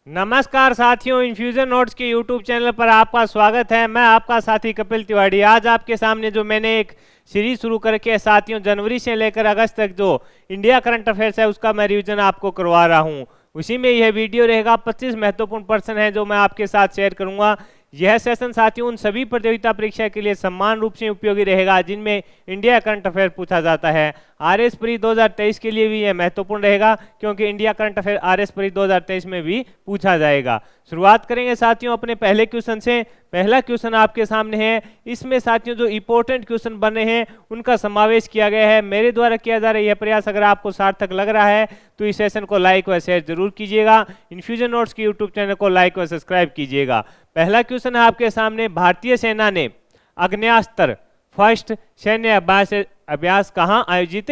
नमस्कार साथियों, infusion notes के यूट्यूब चैनल पर आपका स्वागत है। मैं आपका साथी कपिल तिवारी। आज आपके सामने जो मैंने एक सीरीज शुरू करके साथियों जनवरी से लेकर अगस्त तक जो इंडिया करंट अफेयर्स है उसका मैं रिवीजन आपको करवा रहा हूं। उसी में यह वीडियो रहेगा। 25 महत्वपूर्ण प्रश्न है जो मैं आपके साथ शेयर करूंगा। यह सेशन साथियों उन सभी प्रतियोगिता परीक्षा के लिए समान रूप से उपयोगी रहेगा जिनमें इंडिया करंट अफेयर पूछा जाता है। आरएस प्री 2023 के लिए भी यह महत्वपूर्ण रहेगा क्योंकि India current affair RS pre 2023 में भी पूछा जाएगा। शुरुआत करेंगे साथियों अपने पहले क्वेश्चन से। पहला क्वेश्चन आपके सामने है। इसमें साथियों जो इंपॉर्टेंट क्वेश्चन बने हैं उनका समावेश किया गया है। मेरे द्वारा किया जा रहा है यह प्रयास अगर आपको सार्थक लग रहा है तो इस सेशन को लाइक व शेयर जरूर कीजिएगा। इन्फ्यूजन नोट्स के यूट्यूब चैनल को लाइक व सब्सक्राइब कीजिएगा। पहला क्वेश्चन है आपके सामने, भारतीय सेना ने आग्नेयास्त्र फर्स्ट सैन्य अभ्यास कहाँ आयोजित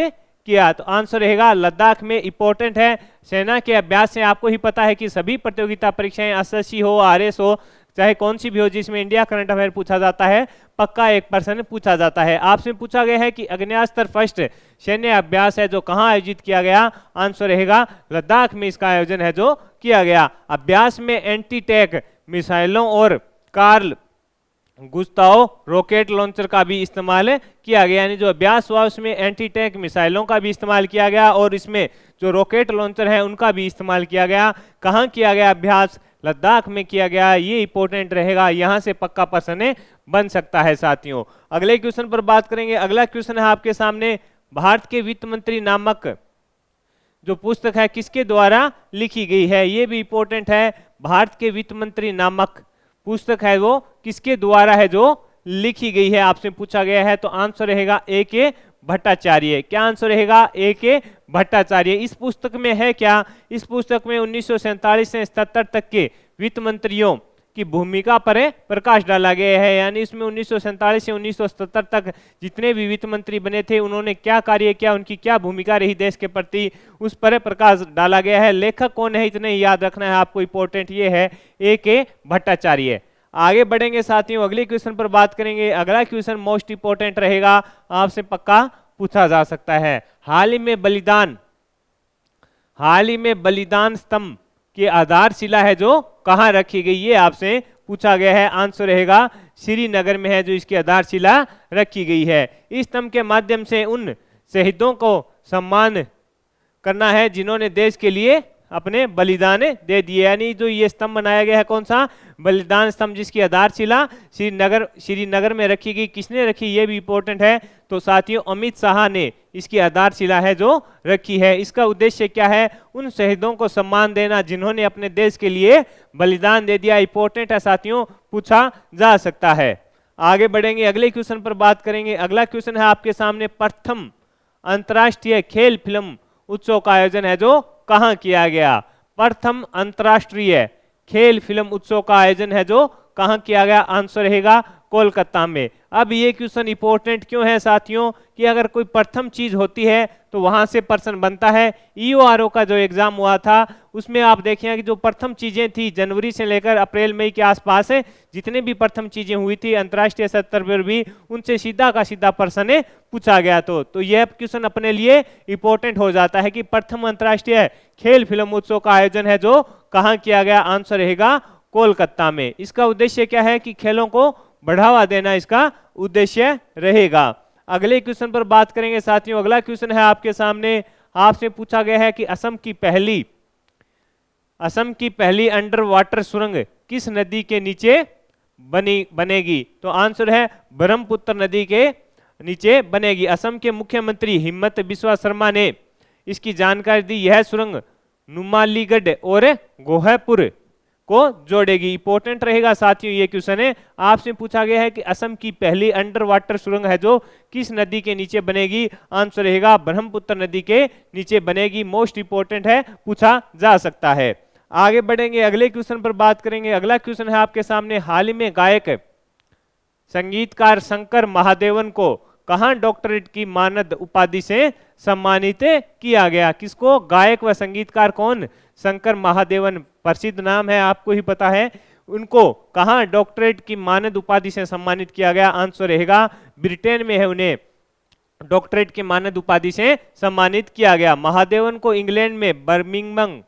किया? तो आंसर रहेगा लद्दाख में। इंपॉर्टेंट है। सेना के अभ्यास से आपको ही पता है कि सभी प्रतियोगिता परीक्षाएं एसएससी हो, आरएस हो, चाहे कौन सी भी हो जिसमें इंडिया करंट अफेयर पूछा जाता है, पक्का 1% पूछा जाता है। आपसे पूछा गया है कि आग्नेयास्त्र फर्स्ट सैन्य अभ्यास है जो कहाँ आयोजित किया गया? आंसर रहेगा लद्दाख में इसका आयोजन है जो किया गया। अभ्यास में एंटी टैंक मिसाइलों और कार्ल गुस्ताव रॉकेट लॉन्चर का भी इस्तेमाल किया गया। यानी जो अभ्यास हुआ उसमें एंटी टैंक मिसाइलों का भी इस्तेमाल किया गया और इसमें जो रॉकेट लॉन्चर है उनका भी इस्तेमाल किया गया। कहाँ किया गया अभ्यास? लद्दाख में किया गया। ये इंपॉर्टेंट रहेगा, यहाँ से पक्का प्रश्न बन सकता है साथियों। अगले क्वेश्चन पर बात करेंगे। अगला क्वेश्चन है आपके सामने, भारत के वित्त मंत्री नामक जो पुस्तक है किसके द्वारा लिखी गई है? ये भी इंपॉर्टेंट है। भारत के वित्त मंत्री नामक पुस्तक है वो किसके द्वारा है जो लिखी गई है? आपसे पूछा गया है। तो आंसर रहेगा ए के भट्टाचार्य। क्या आंसर रहेगा? ए के भट्टाचार्य। इस पुस्तक में है क्या? इस पुस्तक में 1947 से 77 तक के वित्त मंत्रियों की भूमिका पर प्रकाश डाला गया है। यानी इसमें 1947 से 1977 तक जितने भी वित्त मंत्री बने थे उन्होंने क्या कार्य किया, उनकी क्या भूमिका रही देश के प्रति, उस पर प्रकाश डाला गया है। लेखक कौन है इतने याद रखना है आपको। इंपॉर्टेंट ये है ए के भट्टाचार्य। आगे बढ़ेंगे साथियों, अगले क्वेश्चन पर बात करेंगे। अगला क्वेश्चन मोस्ट इंपॉर्टेंट रहेगा, आपसे पक्का पूछा जा सकता है। हाल ही में बलिदान स्तंभ की आधारशिला है जो कहाँ रखी गई? ये आपसे पूछा गया है। आंसर रहेगा श्रीनगर में है जो इसकी आधारशिला रखी गई है। इस स्तंभ के माध्यम से उन शहीदों को सम्मान करना है जिन्होंने देश के लिए अपने बलिदान दे दिए। यानी जो ये स्तंभ बनाया गया है कौन सा? बलिदान स्तंभ, जिसकी आधारशिला श्रीनगर में रखी गई। किसने रखी ये भी इंपॉर्टेंट है। तो साथियों अमित शाह ने इसकी आधारशिला है जो रखी है। इसका उद्देश्य क्या है? उन शहीदों को सम्मान देना जिन्होंने अपने देश के लिए बलिदान दे दिया। इंपॉर्टेंट है साथियों, पूछा जा सकता है। आगे बढ़ेंगे, अगले क्वेश्चन पर बात करेंगे। अगला क्वेश्चन है आपके सामने, प्रथम अंतर्राष्ट्रीय खेल फिल्म उत्सव का आयोजन है जो कहाँ किया गया? प्रथम अंतर्राष्ट्रीय खेल फिल्म उत्सव का आयोजन है जो कहाँ किया गया? आंसर रहेगा कोलकाता में। अब ये क्वेश्चन इंपॉर्टेंट क्यों है साथियों कि अगर कोई प्रथम चीज होती है तो वहां से प्रश्न बनता है। ईओआरओ का जो एग्जाम हुआ था उसमें आप देखें कि जो प्रथम चीजें थी जनवरी से लेकर अप्रैल मई के आसपास जितने भी प्रथम चीजें हुई थी अंतर्राष्ट्रीय स्तर पर भी उनसे सीधा का सीधा प्रश्न पूछा गया। तो यह क्वेश्चन अपने लिए इंपॉर्टेंट हो जाता है कि प्रथम अंतर्राष्ट्रीय खेल फिल्म उत्सव का आयोजन है जो कहाँ किया गया? आंसर रहेगा कोलकाता में। इसका उद्देश्य क्या है कि खेलों को बढ़ावा देना इसका उद्देश्य रहेगा। अगले क्वेश्चन पर बात करेंगे साथियों। अगला क्वेश्चन है आपके सामने, आपसे पूछा गया है कि असम की पहली अंडर वाटर सुरंग किस नदी के नीचे बनेगी? तो आंसर है ब्रह्मपुत्र नदी के नीचे बनेगी। असम के मुख्यमंत्री हिम्मत बिस्वा शर्मा ने इसकी जानकारी दी। यह सुरंग नुमालीगढ़ और गोहपुर को जोड़ेगी। इंपॉर्टेंट रहेगा साथियों ये क्वेश्चन है। आपसे पूछा गया है कि असम की पहली अंडर वाटर सुरंग है जो किस नदी के नीचे बनेगी? आंसर रहेगा ब्रह्मपुत्र नदी के नीचे बनेगी। मोस्ट इंपॉर्टेंट है, पूछा जा सकता है। आगे बढ़ेंगे, अगले क्वेश्चन पर बात करेंगे। अगला क्वेश्चन है आपके सामने, हाल ही में गायक संगीतकार शंकर महादेवन को कहाँ डॉक्टरेट की मानद उपाधि से सम्मानित किया गया? किसको? गायक व संगीतकार कौन? शंकर महादेवन, प्रसिद्ध नाम है, आपको ही पता है। उनको कहाँ डॉक्टरेट की मानद उपाधि से सम्मानित किया गया? आंसर रहेगा ब्रिटेन में है उन्हें डॉक्टरेट की मानद उपाधि से सम्मानित किया गया। महादेवन को इंग्लैंड में बर्मिंघम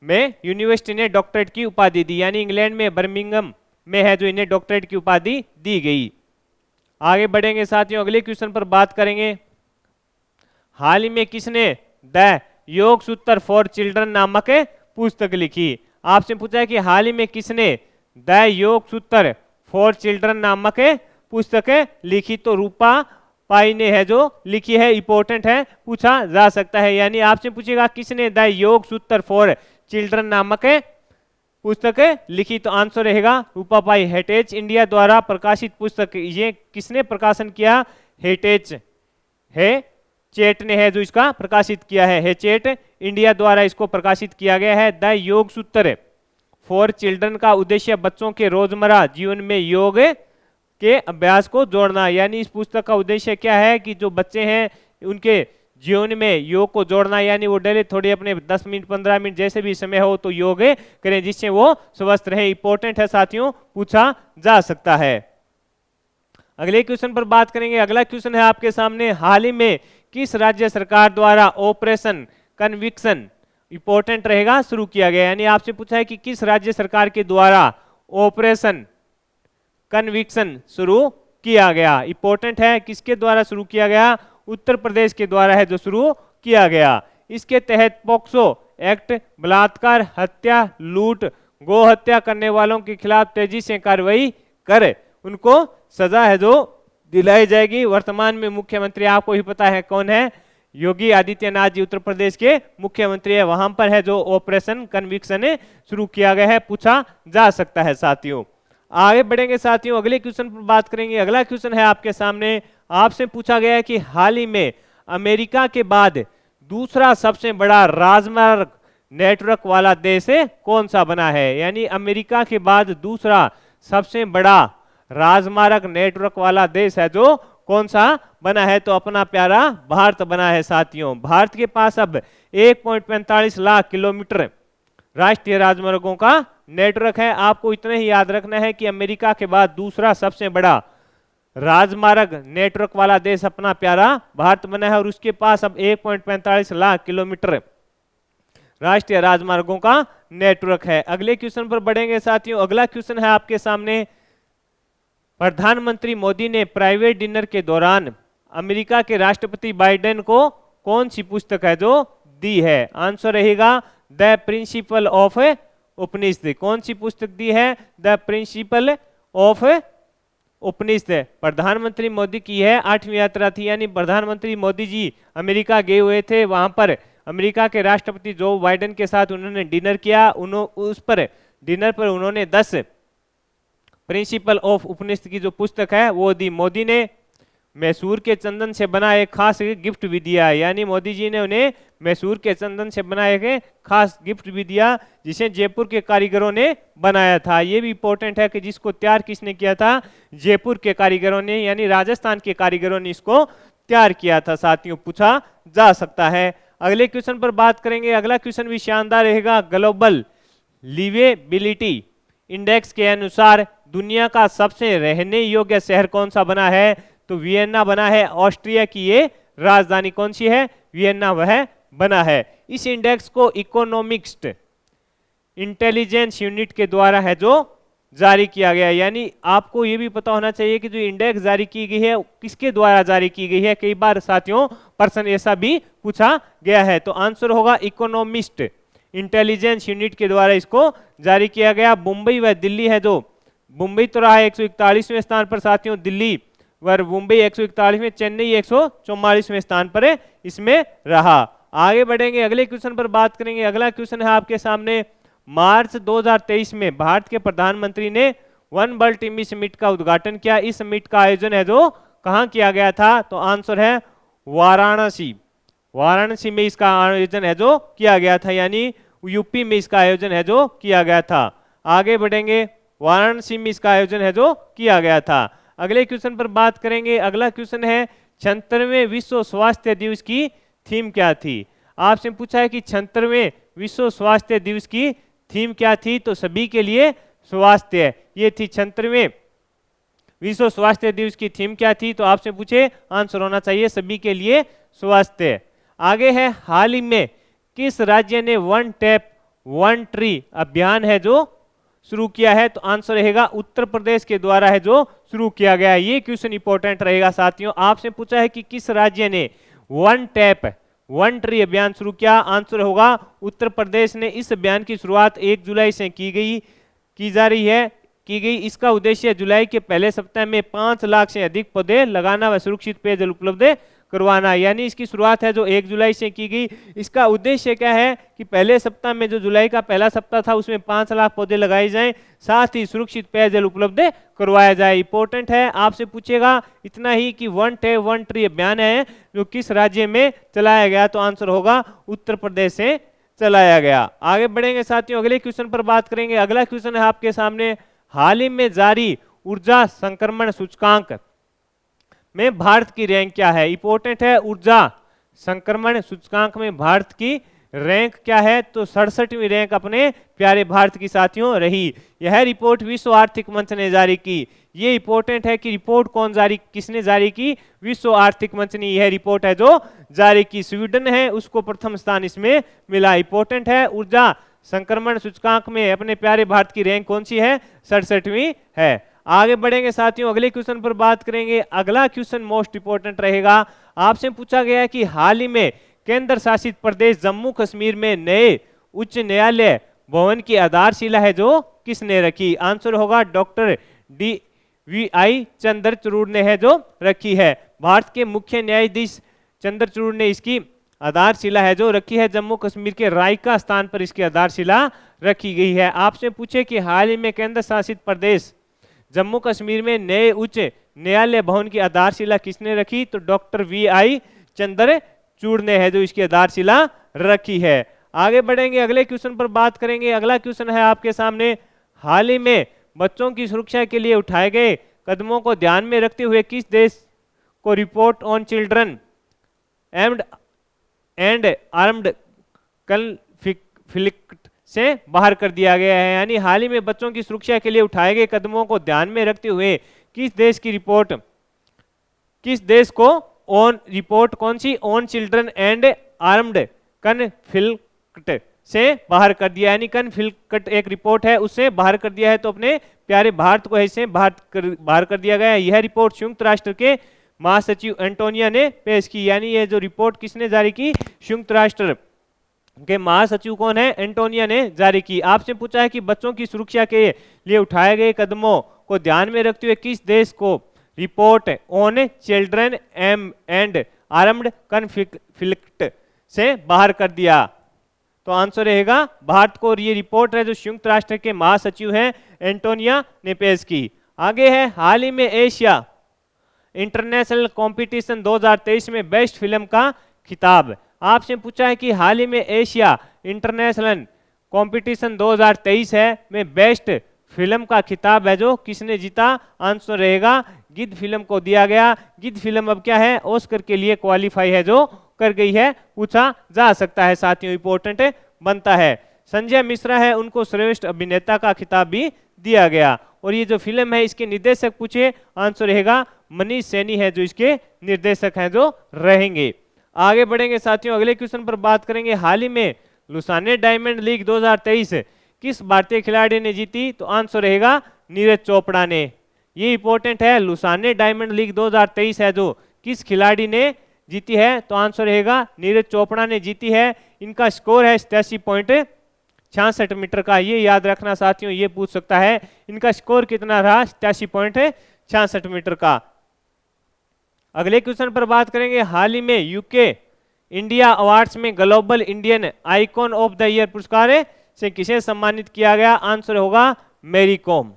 में यूनिवर्सिटी ने डॉक्टरेट की उपाधि दी, यानी इंग्लैंड में बर्मिंघम में है जो इन्हें डॉक्टरेट की उपाधि दी गई। आगे बढ़ेंगे साथियों, अगले क्वेश्चन पर बात करेंगे। हाल ही में किसने द योग सूत्र फॉर चिल्ड्रन नामक पुस्तक लिखी? आपसे पूछा है कि हाल ही में किसने द योग सूत्र फॉर चिल्ड्रन नामक पुस्तक लिखी, तो रूपा पाई ने है जो लिखी है, इंपॉर्टेंट है, पूछा जा सकता है। यानी आपसे पूछेगा किसने द योग सूत्र फॉर चिल्ड्रन नामक पुस्तक लिखी, तो आंसर रहेगा रूपा पाई। हेरिटेज इंडिया द्वारा प्रकाशित पुस्तक, ये किसने प्रकाशन किया? हेरिटेज है चेट ने है जो इसका प्रकाशित किया है। चेट इंडिया द्वारा इसको प्रकाशित किया गया है। द योग सूत्र फॉर चिल्ड्रन का उद्देश्य बच्चों के रोजमर्रा जीवन में योग के अभ्यास को जोड़ना, यानी इस पुस्तक का उद्देश्य क्या है कि जो बच्चे हैं उनके जीवन में योग को जोड़ना, यानी वो डेली थोड़ी अपने 10 मिनट 15 मिनट जैसे भी समय हो तो योग करें जिससे वो स्वस्थ रहे। इंपॉर्टेंट है साथियों, पूछा जा सकता है। अगले क्वेश्चन पर बात करेंगे। अगला क्वेश्चन है आपके सामने, हाल ही में किस राज्य सरकार द्वारा ऑपरेशन कन्विक्शन, इंपॉर्टेंट रहेगा, शुरू किया गया? यानी आपसे पूछा है कि किस राज्य सरकार के द्वारा ऑपरेशन कन्विक्शन शुरू किया गया। इंपॉर्टेंट है, किसके द्वारा शुरू किया गया? उत्तर प्रदेश के द्वारा है जो शुरू किया गया। इसके तहत पॉक्सो एक्ट बलात्कार, हत्या, लूट, गो हत्या करने वालों के खिलाफ तेजी से कार्रवाई कर उनको सजा है जो दिलाई जाएगी। वर्तमान में मुख्यमंत्री आपको ही पता है कौन है, योगी आदित्यनाथ जी उत्तर प्रदेश के मुख्यमंत्री है। वहां पर है जो ऑपरेशन कन्विक्शन शुरू किया गया है, पूछा जा सकता है साथियों। आगे बढ़ेंगे साथियों, अगले क्वेश्चन पर बात करेंगे। अगला क्वेश्चन है आपके सामने, आपसे पूछा गया है कि हाल ही में अमेरिका के बाद दूसरा सबसे बड़ा राजमार्ग नेटवर्क वाला देश कौन सा बना है? यानी अमेरिका के बाद दूसरा सबसे बड़ा राजमार्ग नेटवर्क वाला देश है जो कौन सा बना है? तो अपना प्यारा भारत बना है साथियों। भारत के पास अब 1.45 लाख किलोमीटर राष्ट्रीय राजमार्गों का नेटवर्क है। आपको इतना ही याद रखना है कि अमेरिका के बाद दूसरा सबसे बड़ा राजमार्ग नेटवर्क वाला देश अपना प्यारा भारत बना है और उसके पास अब 1.45 लाख किलोमीटर राष्ट्रीय राजमार्गों का नेटवर्क है। अगले क्वेश्चन पर बढ़ेंगे साथियों। अगला क्वेश्चन है आपके सामने, प्रधानमंत्री मोदी ने प्राइवेट डिनर के दौरान अमेरिका के राष्ट्रपति बाइडेन को कौन सी पुस्तक है जो दी है? आंसर रहेगा द प्रिंसिपल ऑफ उपनिषद। कौन सी पुस्तक दी है? द प्रिंसिपल ऑफ उपनिषद। प्रधानमंत्री मोदी की है 8वीं यात्रा थी, यानी प्रधानमंत्री मोदी जी अमेरिका गए हुए थे। वहां पर अमेरिका के राष्ट्रपति जो बाइडेन के साथ उन्होंने डिनर किया। उस पर डिनर पर उन्होंने 10 प्रिंसिपल ऑफ उपनिषद की जो पुस्तक है वो दी। मोदी ने मैसूर के चंदन से बना एक खास गिफ्ट भी दिया, यानी मोदी जी ने उन्हें मैसूर के चंदन से बना एक खास गिफ्ट भी दिया जिसे जयपुर के कारीगरों ने बनाया था। ये भी इंपॉर्टेंट है कि जिसको तैयार किसने किया था? जयपुर के कारीगरों ने, यानी राजस्थान के कारीगरों ने इसको तैयार किया था साथियों, पूछा जा सकता है। अगले क्वेश्चन पर बात करेंगे। अगला क्वेश्चन भी शानदार रहेगा। ग्लोबल लिवेबिलिटी इंडेक्स के अनुसार दुनिया का सबसे रहने योग्य शहर कौन सा बना है? तो वियना बना है। ऑस्ट्रिया की ये राजधानी कौन सी है? वियना वह बना है। इस इंडेक्स को इकोनॉमिक्स इंटेलिजेंस यूनिट के द्वारा है जो जारी किया गया। यानी आपको ये भी पता होना चाहिए कि जो इंडेक्स जारी की गई है किसके द्वारा जारी की गई है। कई बार साथियों प्रश्न ऐसा भी पूछा गया है, तो आंसर होगा इकोनॉमिस्ट इंटेलिजेंस यूनिट के द्वारा इसको जारी किया गया। मुंबई व दिल्ली है जो, मुंबई तो रहा 141वें स्थान पर साथियों, दिल्ली व मुंबई 141वें, चेन्नई 144वें स्थान पर इसमें रहा। आगे बढ़ेंगे, अगले क्वेश्चन पर बात करेंगे। अगला क्वेश्चन है आपके सामने, मार्च 2023 में भारत के प्रधानमंत्री ने वन वर्ल्ड टीवी समिट का उद्घाटन किया। इस समिट का आयोजन है जो कहाँ किया गया था? तो आंसर है वाराणसी। वाराणसी में इसका आयोजन है जो किया गया था, यानी यूपी में इसका आयोजन है जो किया गया था। आगे बढ़ेंगे, वाराणसी में इसका आयोजन है जो किया गया था। अगले क्वेश्चन पर बात करेंगे। अगला क्वेश्चन है 76वें विश्व स्वास्थ्य दिवस की थीम क्या थी? आपसे पूछा है कि 76वें विश्व स्वास्थ्य दिवस की थीम क्या थी? तो सभी के लिए स्वास्थ्य, ये थी 76वें विश्व स्वास्थ्य दिवस की थीम क्या थी? तो आपसे पूछे आंसर होना चाहिए सभी के लिए स्वास्थ्य। आगे है, हाल ही में किस राज्य ने वन टैप वन ट्री अभियान है जो शुरू किया है? तो आंसर रहेगा उत्तर प्रदेश के द्वारा है जो शुरू किया गया है। ये क्वेश्चन इंपॉर्टेंट रहेगा साथियों। आपसे पूछा है कि किस राज्य ने वन टैप वन ट्री अभियान शुरू किया? आंसर होगा उत्तर प्रदेश ने। इस अभियान की शुरुआत 1 जुलाई से की जा रही है। इसका उद्देश्य जुलाई के पहले सप्ताह में 5 लाख से अधिक पौधे लगाना व सुरक्षित पेयजल उपलब्ध करवाना। यानी इसकी शुरुआत है जो 1 जुलाई से की गई। इसका उद्देश्य क्या है कि पहले सप्ताह में जो जुलाई का पहला सप्ताह था उसमें 5 लाख पौधे लगाए जाएं, साथ ही सुरक्षित पेयजल उपलब्ध करवाया जाए। इंपॉर्टेंट है, आपसे पूछेगा इतना ही कि वन टैप वन ट्री अभियान है जो किस राज्य में चलाया गया? तो आंसर होगा उत्तर प्रदेश से चलाया गया। आगे बढ़ेंगे साथियों, अगले क्वेश्चन पर बात करेंगे। अगला क्वेश्चन है आपके सामने, हाल ही में जारी ऊर्जा संक्रमण सूचकांक में भारत की रैंक क्या है? इंपॉर्टेंट है, ऊर्जा संक्रमण सूचकांक में भारत की रैंक क्या है? तो 67वीं रैंक अपने प्यारे भारत की साथियों रही। यह रिपोर्ट विश्व आर्थिक मंच ने जारी की। ये इंपॉर्टेंट है कि रिपोर्ट किसने जारी की? विश्व आर्थिक मंच ने यह रिपोर्ट है जो जारी की। स्वीडन है उसको प्रथम स्थान इसमें मिला। इंपॉर्टेंट है, ऊर्जा संक्रमण सूचकांक में अपने प्यारे भारत की रैंक कौन सी है? 67वीं है। आगे बढ़ेंगे साथियों, अगले क्वेश्चन पर बात करेंगे। अगला क्वेश्चन मोस्ट इंपोर्टेंट रहेगा। आपसे पूछा गया है कि हाल ही में केंद्र शासित प्रदेश जम्मू कश्मीर में नए उच्च न्यायालय भवन की आधारशिला है जो किसने रखी? आंसर होगा डॉक्टर DVI चंद्रचूड़ ने है जो रखी है। भारत के मुख्य न्यायाधीश चंद्रचूड़ ने इसकी आधारशिला है जो रखी है। जम्मू कश्मीर के रायका स्थान पर इसकी आधारशिला रखी गई है। आपसे पूछे कि हाल ही में केंद्र शासित प्रदेश जम्मू कश्मीर में नए उच्च न्यायालय भवन की आधारशिला किसने रखी? तो डॉक्टर VI चंद्रचूड़ ने है जो इसकी आधारशिला रखी है। आगे बढ़ेंगे, अगले क्वेश्चन पर बात करेंगे। अगला क्वेश्चन है आपके सामने, हाल ही में बच्चों की सुरक्षा के लिए उठाए गए कदमों को ध्यान में रखते हुए किस देश को report on children and armed conflict से बाहर कर दिया गया है? यानी हाल ही में बच्चों की सुरक्षा के लिए उठाए गए कदमों को ध्यान में रखते हुए किस देश को ऑन रिपोर्ट कौन सी? On children and armed conflict से बाहर कर दिया। यानी कन्फ्लिक्ट एक रिपोर्ट है उससे बाहर कर दिया है, तो अपने प्यारे भारत को ऐसे बाहर कर दिया गया है। यह रिपोर्ट संयुक्त राष्ट्र के महासचिव एंटोनिया ने पेश की। यानी ये जो रिपोर्ट किसने जारी की? संयुक्त राष्ट्र के महासचिव कौन है? एंटोनिया ने जारी की। आपसे पूछा है कि बच्चों की सुरक्षा के लिए उठाए गए कदमों को ध्यान में रखते हुए किस देश को report on children and armed conflict से बाहर कर दिया? तो आंसर रहेगा भारत को। ये रिपोर्ट है जो संयुक्त राष्ट्र के महासचिव हैं एंटोनिया ने पेश की। आगे है, हाल ही में एशिया इंटरनेशनल कंपटीशन 2023 में बेस्ट फिल्म का खिताब। आपसे पूछा है कि हाल ही में एशिया इंटरनेशनल कंपटीशन 2023 है में बेस्ट फिल्म का खिताब है जो किसने जीता? आंसर रहेगा गिद्ध फिल्म को दिया गया। गिद्ध फिल्म अब क्या है? ऑस्कर के लिए क्वालिफाई है जो कर गई है, पूछा जा सकता है साथियों, इंपॉर्टेंट बनता है। संजय मिश्रा है उनको श्रेष्ठ अभिनेता का खिताब भी दिया गया। और ये जो फिल्म है इसके निर्देशक पूछे, आंसर रहेगा मनीष सैनी है जो इसके निर्देशक हैं जो रहेंगे। आगे बढ़ेंगे साथियों, अगले क्वेश्चन पर बात करेंगे। हाल ही में लुसाने डायमंड लीग 2023 किस भारतीय खिलाड़ी ने जीती? तो आंसर रहेगा नीरज चोपड़ा ने। ये इंपॉर्टेंट है, लुसाने डायमंड लीग 2023 है जो किस खिलाड़ी ने जीती है? तो आंसर रहेगा नीरज चोपड़ा ने जीती है। इनका स्कोर है 87.66 मीटर का। ये याद रखना साथियों, ये पूछ सकता है इनका स्कोर कितना रहा? 87.66 मीटर का। अगले क्वेश्चन पर बात करेंगे। हाल ही में यूके इंडिया अवार्ड्स में global Indian icon of the year पुरस्कार से किसे सम्मानित किया गया? आंसर होगा मैरी कॉम।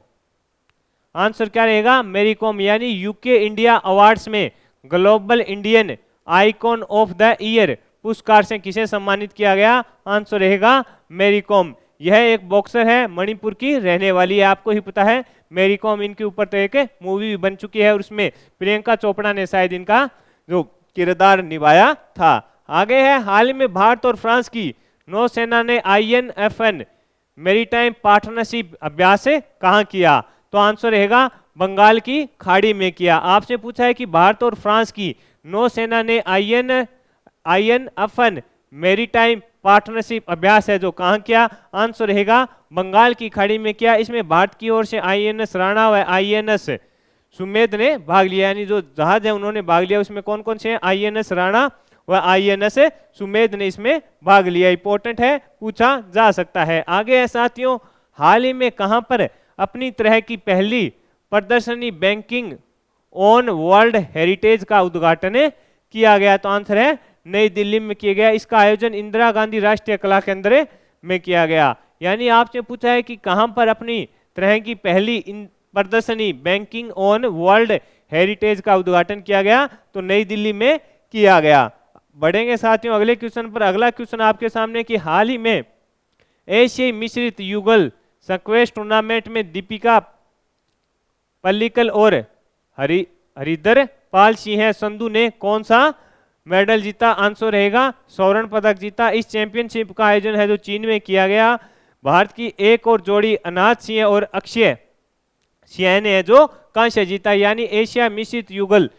आंसर क्या रहेगा? मैरी कॉम। यानी यूके इंडिया अवार्ड्स में global Indian icon of the year पुरस्कार से किसे सम्मानित किया गया? आंसर रहेगा मैरी कॉम। यह एक बॉक्सर है, मणिपुर की रहने वाली है, आपको ही पता है मैरी कॉम। इनके ऊपर तो एक मूवी भी बन चुकी है और उसमें प्रियंका चोपड़ा ने शायद इनका जो किरदार निभाया था। आगे है, हाल ही में भारत और फ्रांस की नौसेना ने INFN मैरीटाइम पार्टनरशिप अभ्यास कहाँ किया? तो आंसर रहेगा बंगाल की खाड़ी में किया। आपसे पूछा है कि भारत और फ्रांस की नौसेना ने INFN मैरीटाइम पार्टनरशिप अभ्यास है जो कहाँ किया, आंसर रहेगा बंगाल की खाड़ी में किया। इसमें भारत की ओर से INS राणा व INS सुमेध ने भाग लिया, यानी जो जहाज है उन्होंने भाग लिया। उसमें कौन कौन से हैं, INS राणा व INS सुमेध ने इसमें भाग लिया। इंपॉर्टेंट है, पूछा जा सकता है। आगे है साथियों, हाल ही में कहां पर अपनी तरह की पहली प्रदर्शनी बैंकिंग ऑन वर्ल्ड हेरिटेज का उद्घाटन किया गया, तो आंसर है नई दिल्ली में किया गया। इसका आयोजन इंदिरा गांधी राष्ट्रीय कला केंद्र में किया गया। यानी आपसे पूछा है कि कहां पर अपनी तरह की पहली प्रदर्शनी बैंकिंग ऑन वर्ल्ड हेरिटेज का उद्घाटन किया गया, तो नई दिल्ली में किया गया। बढ़ेंगे साथियों अगले क्वेश्चन पर। अगला क्वेश्चन आपके सामने कि हाल ही में एशियाई मिश्रित युगल स्क्वैश टूर्नामेंट में दीपिका पल्लिकल और हरिधर पाल सिंह संधू ने कौन सा मेडल जीता, आंसर रहेगा स्वर्ण पदक जीता। इस चैंपियनशिप का आयोजन है जो चीन में किया गया। भारत की एक और जोड़ी अनाथ सिंह और अक्षय सिंह ने जो कांस्य जीता। यानी एशिया मिश्रित युगल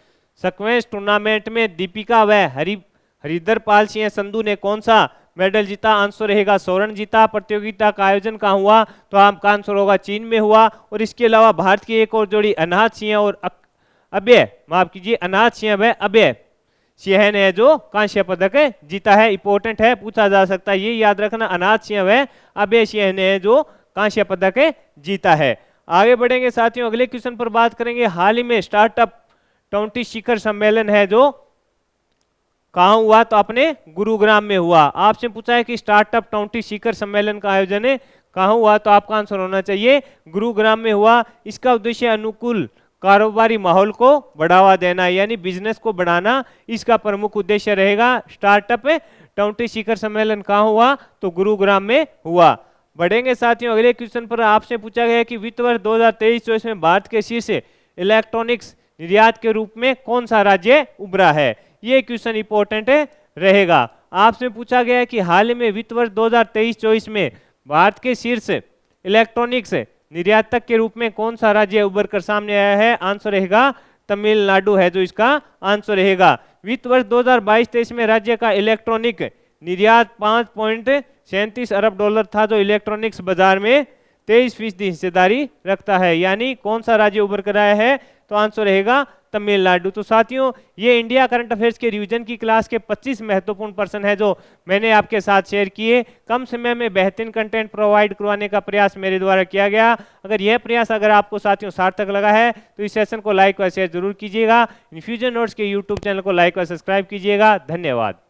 स्क्वैश टूर्नामेंट में दीपिका व हरिधर पाल सिंह संधू ने कौन सा मेडल जीता, आंसर रहेगा स्वर्ण जीता। प्रतियोगिता का आयोजन कहाँ हुआ, तो आपका आंसर होगा चीन में हुआ। और इसके अलावा भारत की एक और जोड़ी अनाथ सिंह और अभय, माफ कीजिए, अनाथ सिंह व अभय सिंह ने जो कांस्य पदक जीता है। इंपॉर्टेंट है, पूछा जा सकता है, ये याद रखना, अनाथ सिंह व अभय सिंह ने जो कांस्य पदक जीता है। आगे बढ़ेंगे साथियों, अगले क्वेश्चन पर बात करेंगे। हाल ही में स्टार्टअप 20 शिखर सम्मेलन है जो कहाँ हुआ, तो अपने गुरुग्राम में हुआ। आपसे पूछा है कि स्टार्टअप 20 शिखर सम्मेलन का आयोजन कहाँ हुआ, तो आपका आंसर होना चाहिए गुरुग्राम में हुआ। इसका उद्देश्य अनुकूल कारोबारी माहौल को बढ़ावा देना, यानी बिजनेस को बढ़ाना, इसका प्रमुख उद्देश्य रहेगा। स्टार्टअप 20 शिखर सम्मेलन कहाँ हुआ, तो गुरुग्राम में हुआ। बढ़ेंगे साथियों अगले क्वेश्चन पर। आपसे पूछा गया कि वित्त वर्ष 2023-24 में भारत के शीर्ष इलेक्ट्रॉनिक्स निर्यात के रूप में कौन सा राज्य उभरा है। ये क्वेश्चन इंपॉर्टेंट रहेगा। आपसे पूछा गया है कि हाल ही में वित्त वर्ष 2023-24 में भारत के शीर्ष इलेक्ट्रॉनिक्स निर्यातक के रूप में कौन सा राज्य उभर कर सामने आया है, आंसर रहेगा तमिलनाडु है जो इसका आंसर रहेगा। वित्त वर्ष 2022-23 में राज्य का इलेक्ट्रॉनिक निर्यात 5.37 अरब डॉलर था, जो इलेक्ट्रॉनिक्स बाजार में 23% हिस्सेदारी रखता है। यानी कौन सा राज्य उभर कर आया है, तो आंसर रहेगा तमिलनाडु। तो साथियों ये इंडिया करंट अफेयर्स के रिवीजन की क्लास के 25 महत्वपूर्ण प्रश्न है जो मैंने आपके साथ शेयर किए। कम समय में बेहतरीन कंटेंट प्रोवाइड करवाने का प्रयास मेरे द्वारा किया गया। अगर यह प्रयास अगर आपको साथियों सार्थक लगा है तो इस सेशन को लाइक व शेयर जरूर कीजिएगा। इन्फ्यूजन नोट्स के यूट्यूब चैनल को लाइक व सब्सक्राइब कीजिएगा। धन्यवाद।